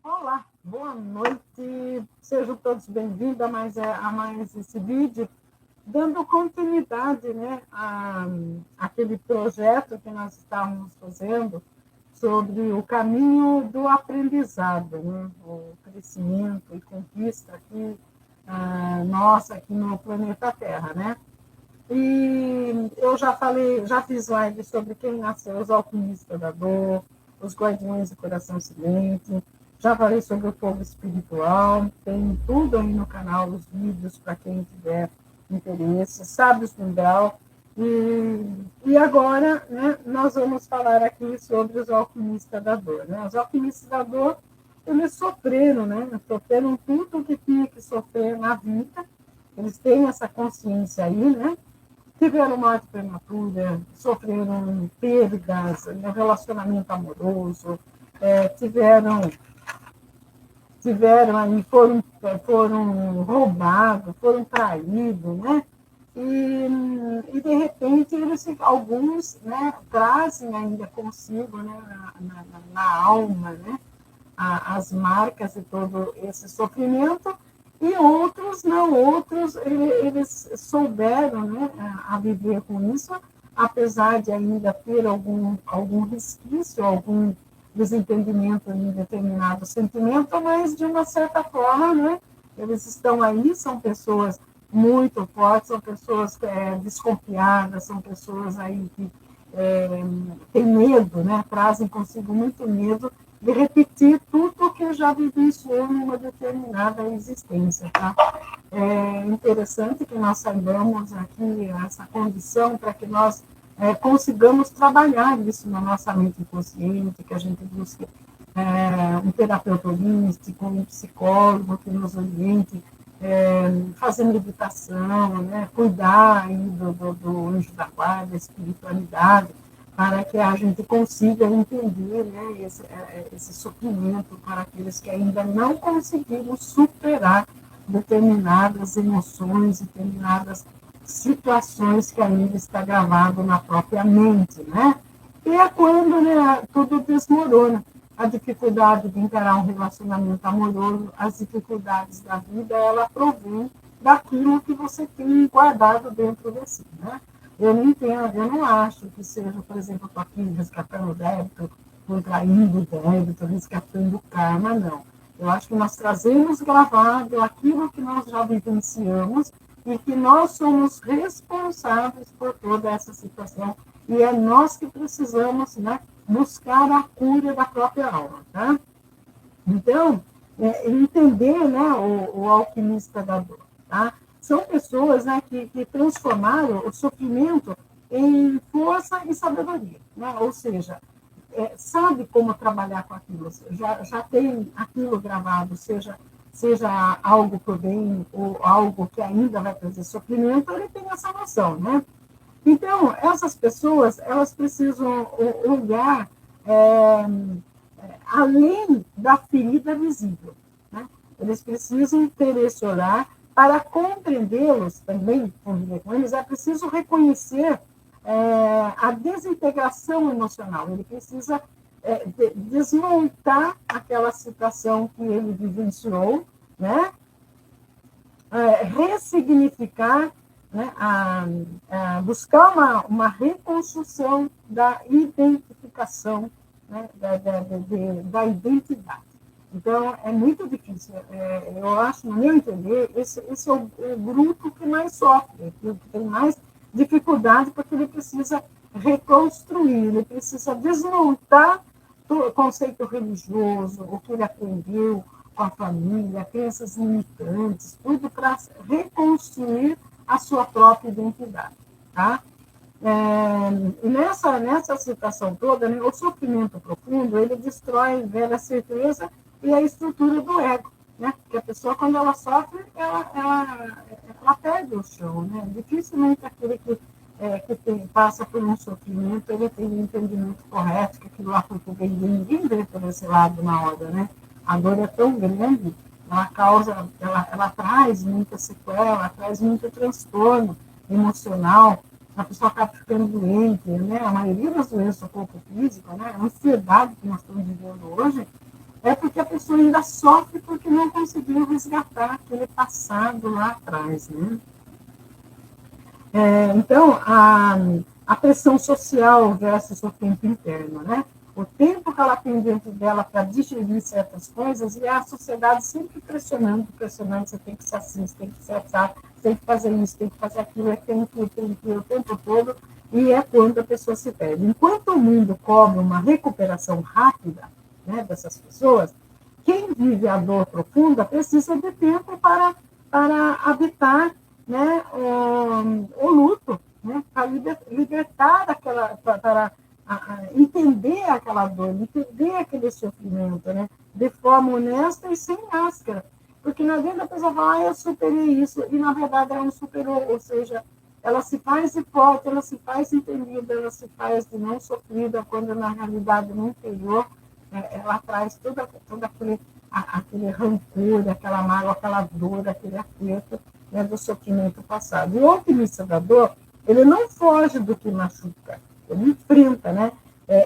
Olá, boa noite, sejam todos bem-vindos a mais esse vídeo, dando continuidade, né, àquele projeto que nós estávamos fazendo sobre o caminho do aprendizado, né, o crescimento e conquista aqui, nossa, aqui no planeta Terra, né? E eu já falei, já fiz live sobre quem nasceu, os alquimistas da dor, os guardiões do coração silente, já falei sobre o fogo espiritual, tem tudo aí no canal, os vídeos para quem tiver interesse, sábios do umbral. E agora, né, nós vamos falar aqui sobre os alquimistas da dor. Né? Os alquimistas da dor, eles sofreram, né? Sofreram tudo o que tinha que sofrer na vida, eles têm essa consciência aí, né? Tiveram morte prematura, sofreram perdas no relacionamento amoroso, tiveram aí, foram roubados, foram traídos, né? De repente, alguns, né, trazem ainda consigo, né, na alma, né, as marcas de todo esse sofrimento, e outros não, outros eles souberam, né, a viver com isso, apesar de ainda ter algum resquício, algum desentendimento em determinado sentimento, mas de uma certa forma, né, eles estão aí, são pessoas muito fortes, são pessoas desconfiadas, são pessoas aí que têm medo, né, trazem consigo muito medo de repetir tudo que já vivenciou numa determinada existência. Tá? É interessante que nós saibamos aqui essa condição para que nós consigamos trabalhar isso na nossa mente inconsciente, que a gente busque um terapeuta holístico, um psicólogo que nos oriente, fazer meditação, né, cuidar aí do anjo da guarda, espiritualidade, para que a gente consiga entender, né, esse sofrimento para aqueles que ainda não conseguiram superar determinadas emoções, determinadas situações que ainda está gravado na própria mente, né? E é quando, né, tudo desmorona. A dificuldade de encarar um relacionamento amoroso, as dificuldades da vida, ela provém daquilo que você tem guardado dentro de si, né? Eu não entendo, eu não acho que seja, por exemplo, estou aqui resgatando o débito, contraindo o débito, resgatando o karma, não. Eu acho que nós trazemos gravado aquilo que nós já vivenciamos e que nós somos responsáveis por toda essa situação e é nós que precisamos, né, buscar a cura da própria alma, tá? Então, entender, né, o alquimista da dor, tá? São pessoas, né, que transformaram o sofrimento em força e sabedoria, né? Ou seja, sabe como trabalhar com aquilo, já tem aquilo gravado, seja algo por bem ou algo que ainda vai trazer sofrimento, ele tem essa noção, né? Então, essas pessoas, elas precisam olhar além da ferida visível, né? Eles precisam ter esse olhar para compreendê-los também, conviver com eles, é preciso reconhecer a desintegração emocional. Ele precisa desmontar aquela situação que ele vivenciou, né? Ressignificar, né? Buscar uma reconstrução da identificação, né? Da identidade. Então, é muito difícil. Eu acho, no meu entender, esse é o grupo que mais sofre, que tem mais dificuldade, porque ele precisa reconstruir, ele precisa desmontar o conceito religioso, o que ele aprendeu com a família, crenças limitantes, tudo para reconstruir a sua própria identidade. Tá? E nessa situação toda, né, o sofrimento profundo, ele destrói a velha certeza e a estrutura do ego. Né? Porque a pessoa, quando ela sofre, ela perde o chão. Né? Dificilmente aquele que passa por um sofrimento, ele tem um entendimento correto, que aquilo lá foi por bem, ninguém vê por esse lado na hora. Né? A dor é tão grande, ela traz muita sequela, traz muito transtorno emocional, a pessoa acaba ficando doente, né? A maioria das doenças do corpo físico, né? A ansiedade que nós estamos vivendo hoje, é porque a pessoa ainda sofre porque não conseguiu resgatar aquele passado lá atrás, né? Então, a pressão social versus o tempo interno, né? O tempo que ela tem dentro dela para digerir certas coisas e a sociedade sempre pressionando, você tem que ser assim, você tem que ser assado, você tem que fazer isso, tem que fazer aquilo, tem que, o tempo todo, e é quando a pessoa se perde. Enquanto o mundo cobra uma recuperação rápida, né, dessas pessoas, quem vive a dor profunda precisa de tempo para habitar, né, o luto, né, para libertar aquela, para entender aquela dor, entender aquele sofrimento, né, de forma honesta e sem máscara. Porque na verdade a pessoa fala, eu superei isso, e na verdade ela não superou, ou seja, ela se faz de forte, ela se faz entendida, ela se faz de não sofrida, quando na realidade no interior ela traz todo aquele rancor, aquela mágoa, aquela dor, aquele aperto, né, do sofrimento passado. E o otimista da dor, ele não foge do que machuca, ele enfrenta, né?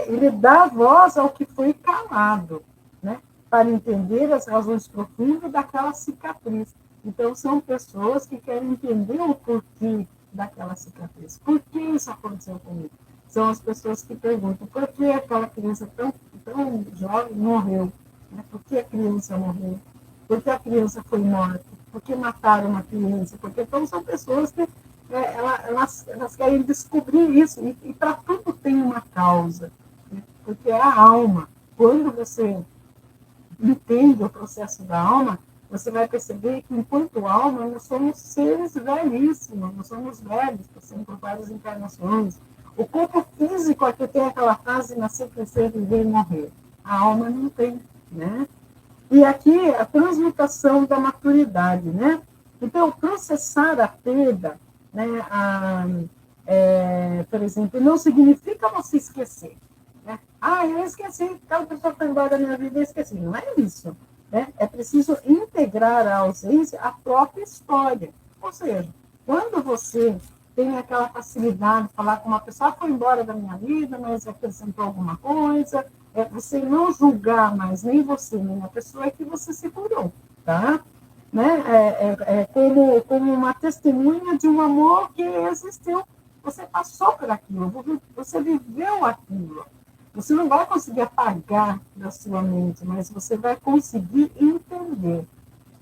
Ele dá voz ao que foi calado, né? Para entender as razões profundas daquela cicatriz. Então, são pessoas que querem entender o porquê daquela cicatriz. Por que isso aconteceu comigo? São as pessoas que perguntam por que aquela criança tão jovem morreu? Né? Por que a criança morreu? Por que a criança foi morta? Por que mataram uma criança? Porque então são pessoas que elas querem descobrir isso, e para tudo tem uma causa, né? Porque é a alma. Quando você entende o processo da alma, você vai perceber que, enquanto alma, nós somos seres velhíssimos, nós somos velhos, passando por várias encarnações. O corpo físico é que tem aquela fase nascer, crescer, viver e morrer. A alma não tem, né? E aqui a transmutação da maturidade, né? Então, processar a perda, né, por exemplo, não significa você esquecer. Né? Eu esqueci, aquela pessoa foi embora da minha vida, eu esqueci. Não é isso. Né? É preciso integrar a ausência à própria história. Ou seja, quando você tem aquela facilidade de falar com uma pessoa, foi embora da minha vida, mas acrescentou alguma coisa, você não julgar mais nem você, nem a pessoa, é que você se curou, tá? Né? Como uma testemunha de um amor que existiu. Você passou por aquilo, você viveu aquilo. Você não vai conseguir apagar da sua mente, mas você vai conseguir entender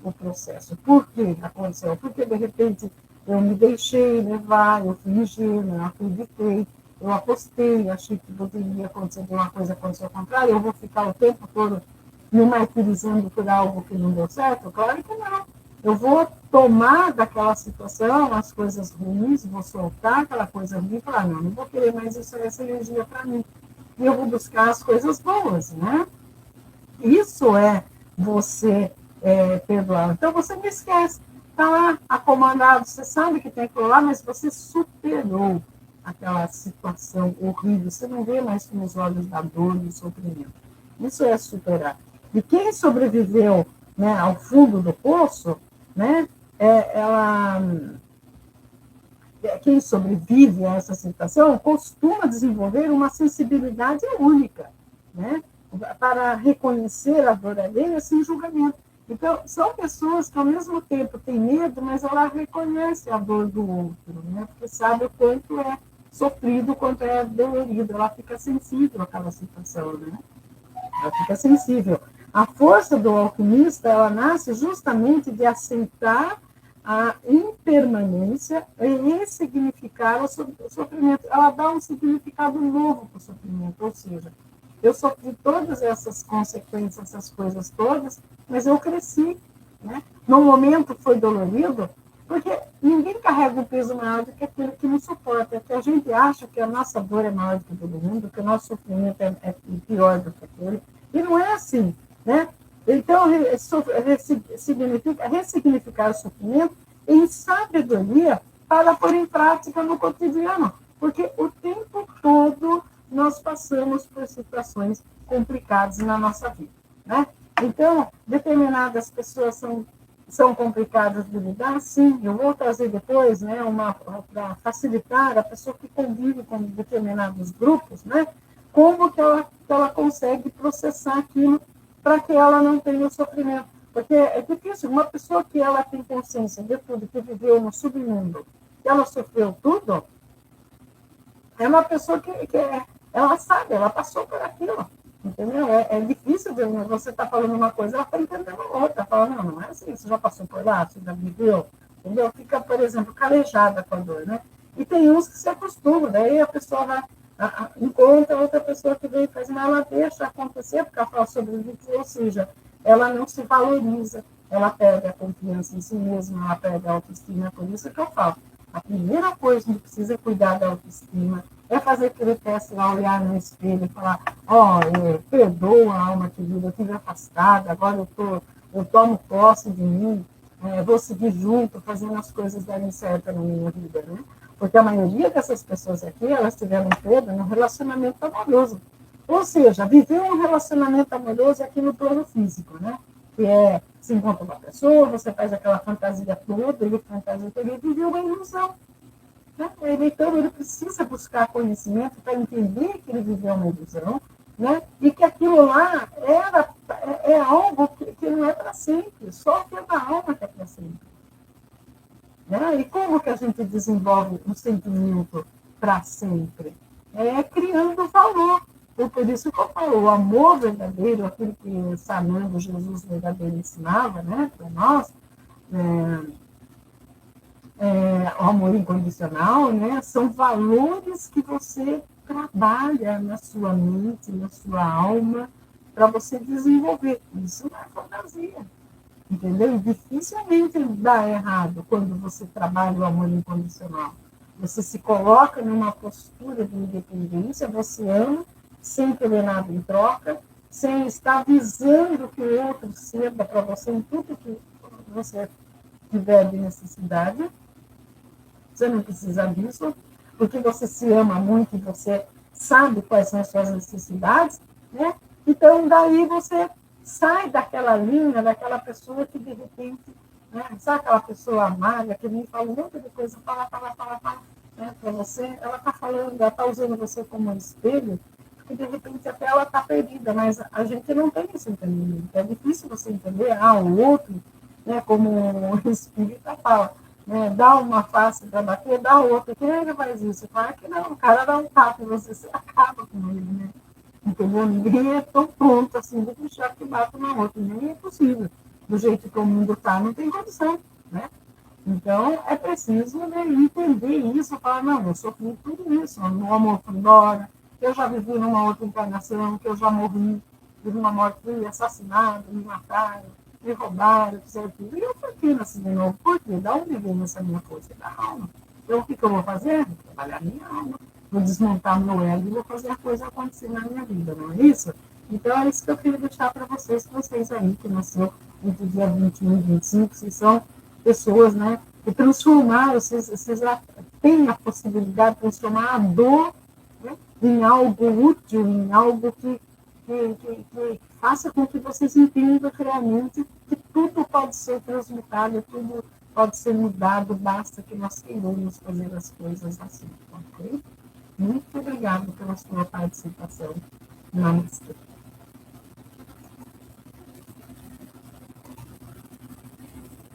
o processo. Por que aconteceu? Porque, de repente, eu me deixei levar, eu fingi, não acreditei, eu apostei, achei que poderia acontecer uma coisa, aconteceu ao contrário, eu vou ficar o tempo todo me martirizando por algo que não deu certo? Claro que não. Eu vou tomar daquela situação as coisas ruins, vou soltar aquela coisa ruim e falar, não vou querer mais essa energia para mim. E eu vou buscar as coisas boas, né? Isso é você perdoar. Então, você me esquece. Está lá acomodado, você sabe que tem aquilo lá, mas você superou aquela situação horrível. Você não vê mais com os olhos da dor e do sofrimento. Isso é superar. E quem sobreviveu, né, ao fundo do poço, né, quem sobrevive a essa situação costuma desenvolver uma sensibilidade única, né, para reconhecer a dor alheia sem julgamento. Então, são pessoas que, ao mesmo tempo, têm medo, mas ela reconhece a dor do outro, né, porque sabe o quanto é sofrido, o quanto é dolorido. Ela fica sensível àquela situação, né? Ela fica sensível. A força do alquimista, ela nasce justamente de aceitar a impermanência e ressignificar o sofrimento. Ela dá um significado novo para o sofrimento, ou seja, eu sofri todas essas consequências, essas coisas todas, mas eu cresci. Né? No momento foi dolorido, porque ninguém carrega um peso maior do que aquele que não suporta. É que a gente acha que a nossa dor é maior do que todo mundo, que o nosso sofrimento é pior do que aquele. E não é assim. Né? Então, ressignificar o sofrimento em sabedoria para pôr em prática no cotidiano. Porque o tempo todo nós passamos por situações complicadas na nossa vida. Né? Então, determinadas pessoas são complicadas de lidar, sim. Eu vou trazer depois, né, para facilitar a pessoa que convive com determinados grupos, né, como que ela consegue processar aquilo para que ela não tenha o sofrimento. Porque é difícil, uma pessoa que ela tem consciência de tudo, que viveu no submundo, que ela sofreu tudo, é uma pessoa ela sabe, ela passou por aquilo. Entendeu? É difícil de você estar falando uma coisa, ela está entendendo outra. Falando, não é assim, você já passou por lá, você já viveu, entendeu? Fica, por exemplo, calejada com a dor, né? E tem uns que se acostumam, daí a pessoa vai, encontra outra pessoa que vem e faz, mas ela deixa acontecer, porque ela fala sobre isso, ou seja, ela não se valoriza, ela perde a confiança em si mesma, ela perde a autoestima, é por isso que eu falo. A primeira coisa que precisa cuidar da autoestima é fazer aquele teste lá, olhar no espelho e falar, perdoa a alma querida, eu estive afastada, agora eu tomo posse de mim, vou seguir junto, fazendo as coisas darem certo na minha vida, né? Porque a maioria dessas pessoas aqui, elas tiveram perda no relacionamento amoroso. Ou seja, viver um relacionamento amoroso aqui no plano físico, né? Que é, se encontra uma pessoa, você faz aquela fantasia toda, ele fantasia toda, ele viveu uma ilusão. Né? Então, ele precisa buscar conhecimento para entender que ele viveu uma ilusão, né? E que aquilo lá é algo que não é para sempre, só que é da alma que é para sempre. Né? E como que a gente desenvolve um sentimento para sempre? É criando valor. E por isso que eu falo, o amor verdadeiro, aquilo que Sanando Jesus verdadeiro ensinava, né, para nós, o amor incondicional, né, são valores que você trabalha na sua mente, na sua alma, para você desenvolver. Isso não é fantasia. Entendeu? E dificilmente dá errado quando você trabalha o amor incondicional. Você se coloca numa postura de independência, você ama, sem querer nada em troca, sem estar visando que o outro ceda para você em tudo que você tiver de necessidade. Você não precisa disso, porque você se ama muito e você sabe quais são as suas necessidades, né? Então, daí você sai daquela linha, daquela pessoa que, de repente, né? Sabe aquela pessoa amarga que me fala um monte de coisa, fala, né? Para você, ela está falando, ela está usando você como um espelho, porque, de repente, até ela está perdida, mas a gente não tem esse entendimento. É difícil você entender, o outro, né? Como o espírita fala, né, dá uma face para bater, dá outra. Quem é que faz isso? Claro que não, o cara dá um tapa e você acaba com ele, né? Entendeu? Ninguém é tão pronto assim de deixar que bata uma outra, nem é possível. Do jeito que o mundo está, não tem condição, né? Então, é preciso, né, entender isso, falar, não, eu sofri tudo isso, meu amor foi embora, eu já vivi numa outra encarnação, que eu já morri, tive uma morte, fui assassinado, me mataram, me roubaram, fizeram tudo. E eu fui aqui nasci de novo. Por quê? Da onde vem essa minha força? Da alma. Então, o que eu vou fazer? Vou trabalhar minha alma. Vou desmontar meu ego e vou fazer a coisa acontecer na minha vida, não é isso? Então, é isso que eu queria deixar para vocês aí, que nasceu entre o dia 21 e 25, vocês são pessoas, né, que transformaram, vocês já têm a possibilidade de transformar a dor, né, em algo útil, em algo que faça com que vocês entendam realmente que tudo pode ser transmutado, tudo pode ser mudado, basta que nós queiramos fazer as coisas assim. Ok? Muito obrigada pela sua participação. Namastê.